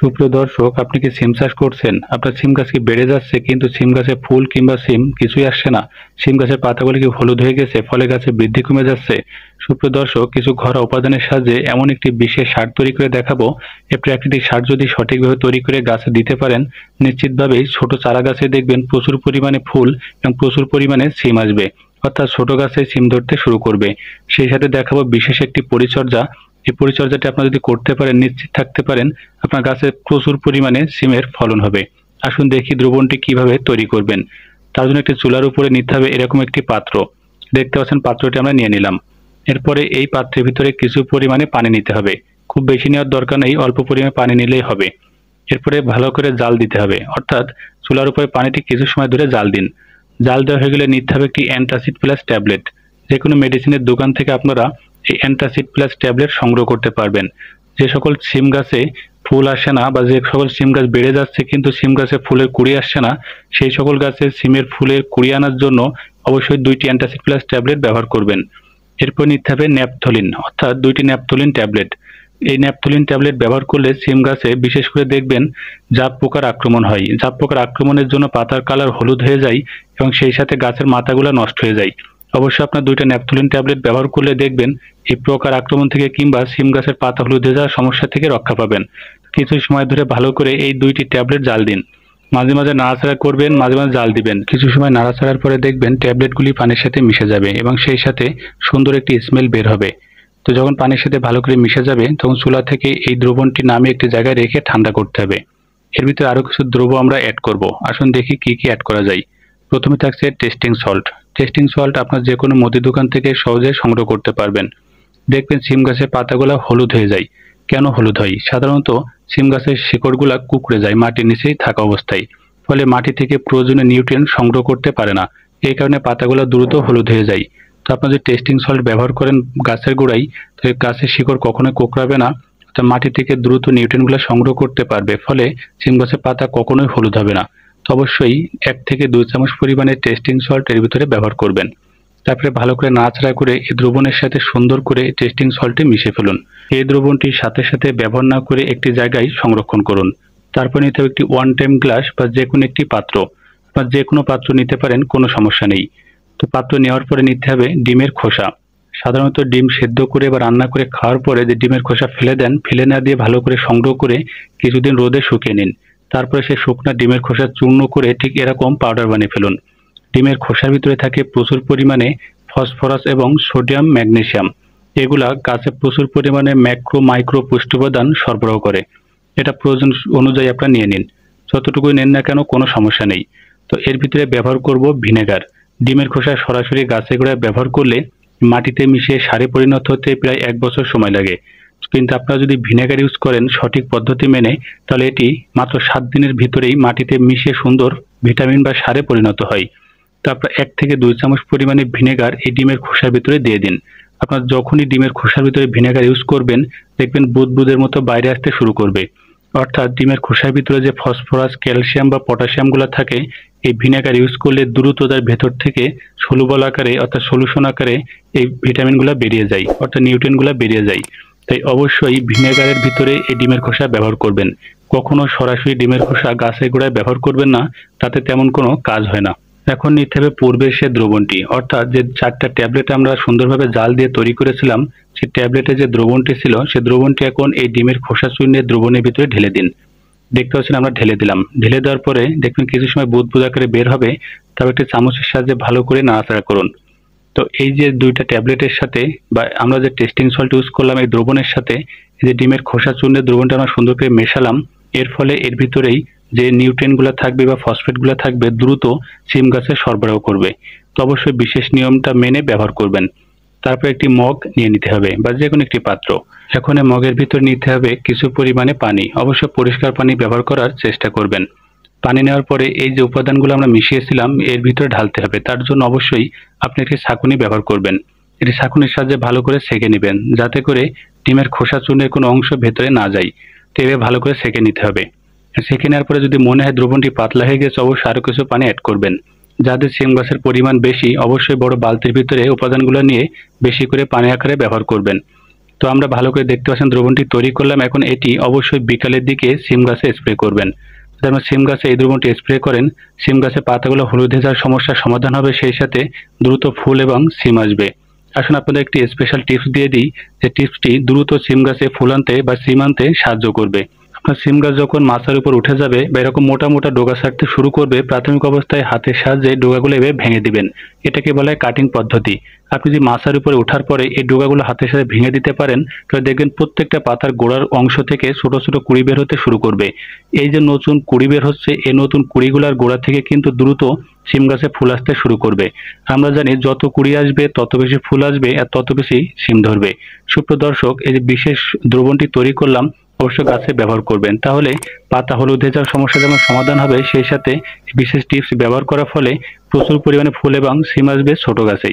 সুপ্রিয় দর্শক, আপনি কি সিম চাষ করছেন? আপনার সিম গাছ কি বেড়ে যাচ্ছে কিন্তু সিম গাছে ফুল কিংবা সিম কিছুই আসছে না? সিম গাছের পাতাগুলো কি হলুদ হয়ে গেছে, ফলে গাছের বৃদ্ধি কমে যাচ্ছে? সুপ্রিয় দর্শক, কিছু ঘরোয়া উপাদানের সাহায্যে এমন একটি বিশেষ সার তৈরি করে দেখাবো। এই প্রাকৃতিক সার যদি সঠিকভাবে তৈরি করে গাছে দিতে পারেন, নিশ্চিতভাবেই ছোট চারা গাছে দেখবেন প্রচুর পরিমাণে ফুল এবং প্রচুর পরিমাণে সিম আসবে। অর্থাৎ ছোট গাছে সিম ধরতে শুরু করবে। সেই সাথে দেখাবো বিশেষ একটি পরিচর্যা। এই পরিচর্যাটি আপনারা যদি করতে পারেন, নিশ্চিত থাকতে পারেন আপনার গাছে প্রচুর পরিমাণে সিমের ফলন হবে। আসুন দেখি দ্রবণটি কিভাবে তৈরি করবেন। তার জন্য একটি চুলার উপরে নিতে হবে এরকম একটি পাত্র। দেখতে পাচ্ছেন পাত্রটি আমরা নিয়ে নিলাম। এরপরে এই পাত্রের ভিতরে কিছু পরিমাণে পানি নিতে হবে। খুব বেশি নেওয়ার দরকার নেই, অল্প পরিমাণে পানি নিলেই হবে। এরপরে ভালো করে জাল দিতে হবে, অর্থাৎ চুলার উপরে পানিটি কিছু সময় ধরে জাল দিন। জাল দেওয়া হয়ে গেলে নিতে হবে একটি অ্যান্টাসিড প্লাস ট্যাবলেট। যে কোনো মেডিসিনের দোকান থেকে আপনারা এই অ্যান্টাসিড প্লাস ট্যাবলেট সংগ্রহ করতে পারবেন। যে সকল সিম গাছে ফুল আসে না বা যে সকল সিম গাছ বেড়ে যাচ্ছে কিন্তু সিম গাছে ফুলের কুঁড়ি আসছে না, সেই সকল গাছে সিমের ফুলের কুঁড়ি আনার জন্য অবশ্যই 2টি অ্যান্টাসিড প্লাস ট্যাবলেট ব্যবহার করবেন। এরপর নিতে হবে ন্যাপথলিন, অর্থাৎ 2টি ন্যাপথলিন ট্যাবলেট। এই ন্যাপথলিন ট্যাবলেট ব্যবহার করলে সিম গাছে বিশেষ করে দেখবেন জাপ পোকার আক্রমণ হয়। জাপ পোকার আক্রমণের জন্য পাতার কালার হলুদ হয়ে যায় এবং সেই সাথে গাছের মাথাগুলো নষ্ট হয়ে যায়। অবশ্যই আপনার 2টা ন্যাপথলিন ট্যাবলেট ব্যবহার করলে দেখবেন এই পোকার আক্রমণ থেকে কিংবা সিম গাছের পাতা হলুদ হয়ে যাওয়ার সমস্যা থেকে রক্ষা পাবেন। কিছু সময় ধরে ভালো করে এই 2টি ট্যাবলেট জাল দিন। মাঝে মাঝে নাড়াচাড়া করবেন, মাঝে মাঝে জাল দিবেন। কিছু সময় নাড়াচাড়ার পরে দেখবেন ট্যাবলেটগুলি পানির সাথে মিশে যাবে এবং সেই সাথে সুন্দর একটি স্মেল বের হবে। তো যখন পানির সাথে ভালো করে মিশে যাবে তখন চুলা থেকে এই দ্রবণটি নামিয়ে একটি জায়গায় রেখে ঠান্ডা করতে হবে। এর ভিতরে আরো কিছু দ্রব্য আমরা অ্যাড করব। আসুন দেখি কি কি অ্যাড করা যায়। প্রথমে থাকছে টেস্টিং সল্ট। টেস্টিং সল্ট আপনার যে কোনো মুদি দোকান থেকে সহজে সংগ্রহ করতে পারবেন। দেখবেন সিম গাছের পাতাগুলো হলুদ হয়ে যায়। কেন হলুদ হয়? সাধারণত সিম গাছের শিকড়গুলা কুঁকড়ে যায় মাটির নিচেই থাকা অবস্থায়। ফলে মাটি থেকে প্রয়োজনীয় নিউট্রিয়েন্ট সংগ্রহ করতে পারে না। এই কারণে পাতাগুলো দ্রুত হলুদ হয়ে যায়। তো আপনারা যদি টেস্টিং সল্ট ব্যবহার করেন গাছের গোড়ায়, তো গাছের শিকড় কখনোই কোঁকড়াবে না। অর্থাৎ মাটি থেকে দ্রুত নিউট্রিয়েন্টগুলো সংগ্রহ করতে পারবে, ফলে সিম গাছের পাতা কখনোই হলুদ হবে না। তো অবশ্যই 1 থেকে 2 চামচ পরিমাণে টেস্টিং সল্ট এর ভিতরে ব্যবহার করবেন। তারপরে ভালো করে নাড়াচাড়া করে এই দ্রবণের সাথে সুন্দর করে টেস্টিং সল্টে মিশে ফেলুন। এই দ্রবণটি সাথে সাথে ব্যবহার না করে একটি জায়গায় সংরক্ষণ করুন। তারপর নিতে হবে একটি 1 টাইম গ্লাস বা যে কোনো একটি পাত্র। বা যে কোনো পাত্র নিতে পারেন, কোনো সমস্যা নেই। তো পাত্র নেওয়ার পরে নিতে হবে ডিমের খোসা। সাধারণত ডিম সেদ্ধ করে বা রান্না করে খাওয়ার পরে যে ডিমের খোসা ফেলে দেন, ফেলে না দিয়ে ভালো করে সংগ্রহ করে কিছুদিন রোদে শুকিয়ে নিন। তারপরে সেই শুকনা ডিমের খোসা চূর্ণ করে ঠিক এরকম পাউডার বানিয়ে ফেলুন। ডিমের খোসার ভিতরে থাকে প্রচুর পরিমাণে ফসফরাস এবং সোডিয়াম, ম্যাগনেসিয়াম। এগুলা গাছে প্রচুর পরিমাণে ম্যাক্রো মাইক্রো পুষ্টি উপাদান সরবরাহ করে। এটা প্রয়োজন অনুযায়ী আপনারা নিয়ে নিন। যতটুকুই নেন না কেন কোনো সমস্যা নেই। তো এর ভিতরে ব্যবহার করব ভিনেগার। ডিমের খোসা সরাসরি গাছে গোড়ায় ব্যবহার করলে মাটিতে মিশিয়ে সারে পরিণত হতে প্রায় 1 বছর সময় লাগে। কিন্তু আপনারা যদি ভিনেগার ইউজ করেন সঠিক পদ্ধতি মেনে, তাহলে এটি মাত্র 7 দিনের ভিতরেই মাটিতে মিশিয়ে সুন্দর ভিটামিন বা সারে পরিণত হয়। তো আপনার 1 থেকে 2 চামচ পরিমাণে ভিনেগার এই ডিমের খোসার ভিতরে দিয়ে দিন। আপনার যখনই ডিমের খোসার ভিতরে ভিনেগার ইউজ করবেন, দেখবেন বুদবুদের মতো বাইরে আসতে শুরু করবে। অর্থাৎ ডিমের খোসার ভিতরে যে ফসফরাস, ক্যালসিয়াম বা পটাশিয়ামগুলো থাকে, এই ভিনেগার ইউজ করলে দ্রুত তার ভেতর থেকে সলুবল আকারে অর্থাৎ সলিউশন আকারে এই ভিটামিনগুলো বেরিয়ে যায়, অর্থাৎ নিউট্রিয়েন্টগুলো বেরিয়ে যায়। তাই অবশ্যই ভিনেগারের ভিতরে এই ডিমের খোসা ব্যবহার করবেন। কখনো সরাসরি ডিমের খোসা গাছের গোড়ায় ব্যবহার করবেন না, তাতে তেমন কোনো কাজ হয় না। এখন নিতে হবে পূর্বের সে দ্রবণটি, অর্থাৎ যে 4টা ট্যাবলেট আমরা সুন্দরভাবে জাল দিয়ে তৈরি করেছিলাম, সেই ট্যাবলেটে যে দ্রবণটি ছিল সেই দ্রবণটি এখন এই ডিমের খোসা চূর্ণের দ্রবণের ভিতরে ঢেলে দিন। দেখতে পাচ্ছেন আমরা ঢেলে দিলাম। ঢেলে দেওয়ার পরে দেখবেন কিছু সময় বুদবুদ আকারে বের হবে। তবে একটি চামচের সাহায্যে ভালো করে নাড়াচাড়া করুন। তো এই যে 2টা ট্যাবলেটের সাথে বা আমরা যে টেস্টিং সল্ট ইউজ করলাম এই দ্রবণের সাথে এই যে ডিমের খোসা চূর্ণের দ্রবণটা আমরা সুন্দর করে মেশালাম। এর ফলে এর ভিতরেই যে নিউট্রিয়েন্টগুলো থাকবে বা ফসফেটগুলো থাকবে দ্রুত সিম গাছে সরবরাহ করবে। তো অবশ্যই বিশেষ নিয়মটা মেনে ব্যবহার করবেন। তারপর একটি মগ নিয়ে নিতে হবে বা যে কোনো একটি পাত্র। এখন এই মগের ভিতর নিতে হবে কিছু পরিমাণে পানি। অবশ্যই পরিষ্কার পানি ব্যবহার করার চেষ্টা করবেন। পানি নেওয়ার পরে এই যে উপাদানগুলো আমরা মিশিয়েছিলাম এর ভিতরে ঢালতে হবে। তার জন্য অবশ্যই আপনি একটি ছাঁকুনি ব্যবহার করবেন। এটি ছাঁকুনির সাহায্যে ভালো করে সেঁকে নেবেন, যাতে করে ডিমের খোসা চূর্ণের কোনো অংশ ভেতরে না যায়। তো এভাবে ভালো করে সেঁকে নিতে হবে। সেঁকে নেওয়ার পরে যদি মনে হয় দ্রবণটি পাতলা হয়ে গেছে, অবশ্যই আরও কিছু পানি অ্যাড করবেন। যাদের সিম গাছের পরিমাণ বেশি, অবশ্যই বড় বালতির ভিতরে উপাদানগুলো নিয়ে বেশি করে পানি আকারে ব্যবহার করবেন। তো আমরা ভালো করে দেখতে পাচ্ছেন দ্রবণটি তৈরি করলাম। এখন এটি অবশ্যই বিকালের দিকে সিম গাছে স্প্রে করবেন। যদি আপনার সিম গাছে এই দ্রবণটি স্প্রে করেন, সিম গাছের পাতাগুলো হলুদ হয়ে যাওয়ার সমস্যার সমাধান হবে, সেই সাথে দ্রুত ফুল এবং সিম আসবে। আসুন আপনাদের একটি স্পেশাল টিপস দিয়ে দিই, যে টিপসটি দ্রুত সিম গাছে ফুল আনতে বা সিম আনতে সাহায্য করবে। আপনার সিম গাছ যখন মাচার উপর উঠে যাবে বা এরকম মোটা মোটা ডগা ছাড়তে শুরু করবে, প্রাথমিক অবস্থায় হাতের সাহায্যে ডগাগুলো এভাবে ভেঙে দিবেন। এটাকে বলা হয় কাটিং পদ্ধতি। আপনি যদি মাচার উপরে ওঠার পরে এই ডগাগুলো হাতের সাথে ভেঙে দিতে পারেন, তাহলে দেখবেন প্রত্যেকটা পাতার গোড়ার অংশ থেকে ছোট ছোট কুড়ি বের হতে শুরু করবে। এই যে নতুন কুড়ি বের হচ্ছে, এই নতুন কুড়িগুলার গোড়া থেকে কিন্তু দ্রুত সিম গাছে ফুল আসতে শুরু করবে। আমরা জানি যত কুড়ি আসবে তত বেশি ফুল আসবে আর তত বেশি সিম ধরবে। সুপ্রিয় দর্শক, এই যে বিশেষ দ্রবণটি তৈরি করলাম, অবশ্যই গাছে ব্যবহার করবেন, তাহলে পাতা হলুদ হয়ে যাওয়ার সমস্যা যেমন সমাধান হবে, সেই সাথে বিশেষ টিপস ব্যবহার করার ফলে প্রচুর পরিমাণে ফুল এবং সিম আসবে ছোট গাছেই।